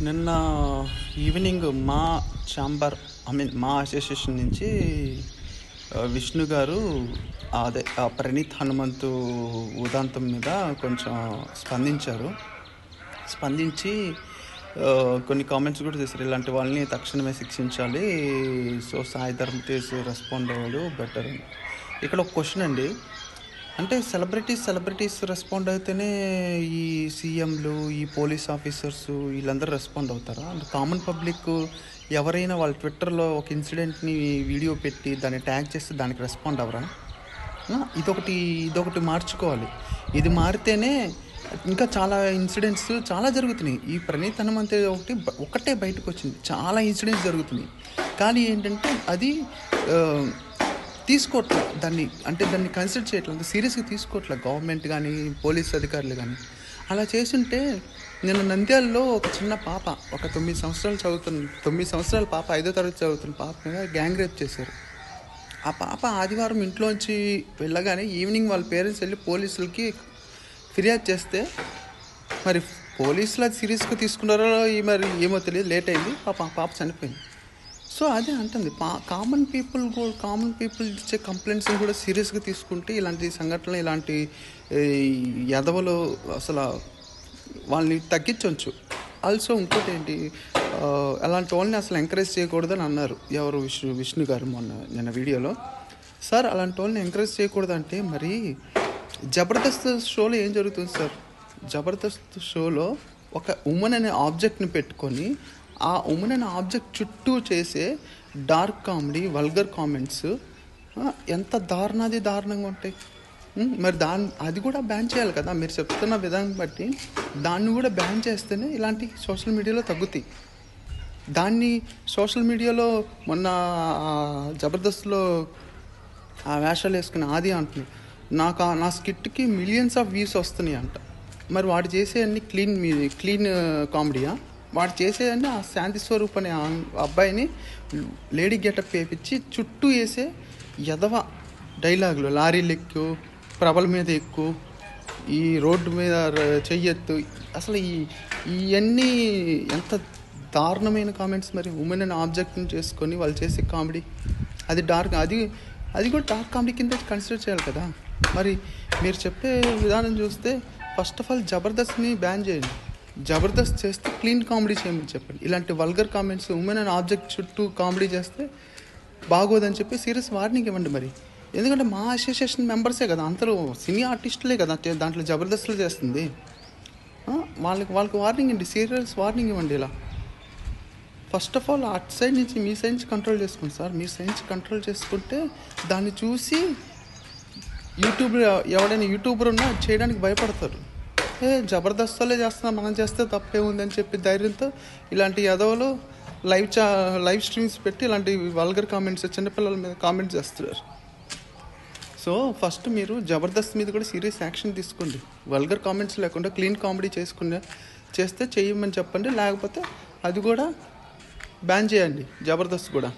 నిన్న ఈవినింగ్ మా ఛాంబర్ మా అసోసియేషన్ నుంచి విష్ణు గారు అదే ప్రణీత్ హనుమంతు ఉదాంతం మీద కొంచెం స్పందించి కొన్ని కామెంట్స్ కూడా చేశారు. ఇలాంటి వాళ్ళని తక్షణమే శిక్షించాలి. సో సాయి ధర్మ తేజ్ రెస్పాండ్ అయ్యాడు బెటర్. ఇక్కడ ఒక క్వశ్చన్ అండి, అంటే సెలబ్రిటీస్ రెస్పాండ్ అయితేనే ఈ సీఎంలు, ఈ పోలీస్ ఆఫీసర్స్ వీళ్ళందరూ రెస్పాండ్ అవుతారా? అంటే కామన్ పబ్లిక్ ఎవరైనా వాళ్ళ ట్విట్టర్లో ఒక ఇన్సిడెంట్ని వీడియో పెట్టి దాన్ని ట్యాగ్ చేస్తే దానికి రెస్పాండ్ అవ్వరా? ఇదొకటి మార్చుకోవాలి. ఇది మారితేనే ఇంకా చాలా ఇన్సిడెంట్స్ చాలా జరుగుతున్నాయి. ఈ ప్రణీత్ హనుమంత్ ఒకటే బయటకు వచ్చింది, చాలా ఇన్సిడెంట్స్ జరుగుతున్నాయి. కానీ ఏంటంటే అది తీసుకోవట్లేదు, దాన్ని కన్సిడర్ చేయట్లేదు, సీరియస్గా తీసుకోవట్లేదు గవర్నమెంట్ కానీ పోలీస్ అధికారులు కానీ. అలా చేస్తుంటే నేను నంద్యాలలో ఒక చిన్న పాప, ఒక 9 సంవత్సరాల పాప, 5వ తరగతి చదువుతున్న పాప మీద గ్యాంగ్ రేప్ చేశారు. ఆ పాప ఆదివారం ఇంట్లోంచి వెళ్ళగానే ఈవినింగ్ వాళ్ళ పేరెంట్స్ వెళ్ళి పోలీసులకి ఫిర్యాదు చేస్తే మరి పోలీసులు అది సీరియస్గా తీసుకున్నారో మరి ఏమో తెలియదు, లేట్ అయింది, పాప చనిపోయింది. సో అదే అంటుంది, కామన్ పీపుల్ ఇచ్చే కంప్లైంట్స్ని కూడా సీరియస్గా తీసుకుంటే ఇలాంటి సంఘటనలు, ఇలాంటి ఎదవలు అసలు వాళ్ళని తగ్గించవచ్చు. ఆల్సో ఇంకోటి ఏంటి, అలాంటి వాళ్ళని అసలు ఎంకరేజ్ చేయకూడదని అన్నారు ఎవరు, విష్ణు గారు నిన్న వీడియోలో. సార్ అలాంటి వాళ్ళని ఎంకరేజ్ చేయకూడదంటే మరి జబర్దస్త్ షోలో ఏం జరుగుతుంది సార్? జబర్దస్త్ షోలో ఒక ఉమెన్ అనే ఆబ్జెక్ట్ని పెట్టుకొని ఆ ఉమెన్ అనే ఆబ్జెక్ట్ చుట్టూ చేసే డార్క్ కామెడీ, వల్గర్ కామెంట్స్ ఎంత దారుణంగా ఉంటాయి. మరి అది కూడా బ్యాన్ చేయాలి కదా. మీరు చెప్తున్న విధానం బట్టి దాన్ని కూడా బ్యాన్ చేస్తేనే ఇలాంటి సోషల్ మీడియాలో తగ్గుతాయి. దాన్ని సోషల్ మీడియాలో మొన్న జబర్దస్త్లో ఆ వేషాలు వేసుకుని ఆది అంటున్నాడు, నా స్కిట్కి మిలియన్స్ ఆఫ్ వ్యూస్ వస్తున్నాయి అంట. మరి వాడు చేసే అన్ని క్లీన్ కామెడీయా? వాడు చేసేదని ఆ శాంతి స్వరూప్ అనే అబ్బాయిని లేడీ గెటప్ వేయించి చుట్టూ వేసే ఎదవ డైలాగులు, లారీలు ఎక్కు, ప్రభల మీద ఎక్కు, ఈ రోడ్డు మీద చెయ్యొద్దు, అసలు ఇవన్నీ ఎంత దారుణమైన కామెంట్స్. మరి ఉమెన్ అనే ఆబ్జెక్ట్ని చేసుకొని వాళ్ళు చేసే కామెడీ అది కూడా డార్క్ కామెడీ కింద కన్సిడర్ చేయాలి కదా. మరి మీరు చెప్పే విధానం చూస్తే ఫస్ట్ ఆఫ్ ఆల్ జబర్దస్త్ని బ్యాన్ చేయండి. జబర్దస్త్ చేస్తే క్లీన్ కామెడీ చేయమని చెప్పండి. ఇలాంటి vulgar comments, women and object చుట్టూ కామెడీ చేస్తే బాగోదని చెప్పి సీరియస్ వార్నింగ్ ఇవ్వండి. మరి ఎందుకంటే మా అసోసియేషన్ మెంబర్సే కదా, అందరూ సినీ ఆర్టిస్టులే కదా దాంట్లో జబర్దస్త్లో చేస్తుంది. వాళ్ళకి వార్నింగ్ ఇవ్వండి, సీరియస్ వార్నింగ్ ఇవ్వండి. ఇలా ఫస్ట్ ఆఫ్ ఆల్ అటు సైడ్ నుంచి మీ సైడ్ నుంచి కంట్రోల్ చేసుకోండి సార్. మీ సైడ్ నుంచి కంట్రోల్ చేసుకుంటే దాన్ని చూసి ఎవడైనా యూట్యూబర్ ఉన్నా చేయడానికి భయపడతారు. జబర్దస్త్లే చేస్తున్నా, మనం చేస్తే తప్పే ఉందని చెప్పి ధైర్యంతో ఇలాంటి ఎదవలు లైవ్ స్ట్రీమ్స్ పెట్టి ఇలాంటి వల్గర్ కామెంట్స్, చిన్నపిల్లల మీద కామెంట్స్ చేస్తున్నారు. సో ఫస్ట్ మీరు జబర్దస్త్ మీద కూడా సీరియస్ యాక్షన్ తీసుకోండి. వల్గర్ కామెంట్స్ లేకుండా క్లీన్ కామెడీ చేస్తే చేయమని చెప్పండి. లేకపోతే అది కూడా బ్యాన్ చేయండి, జబర్దస్త్ కూడా.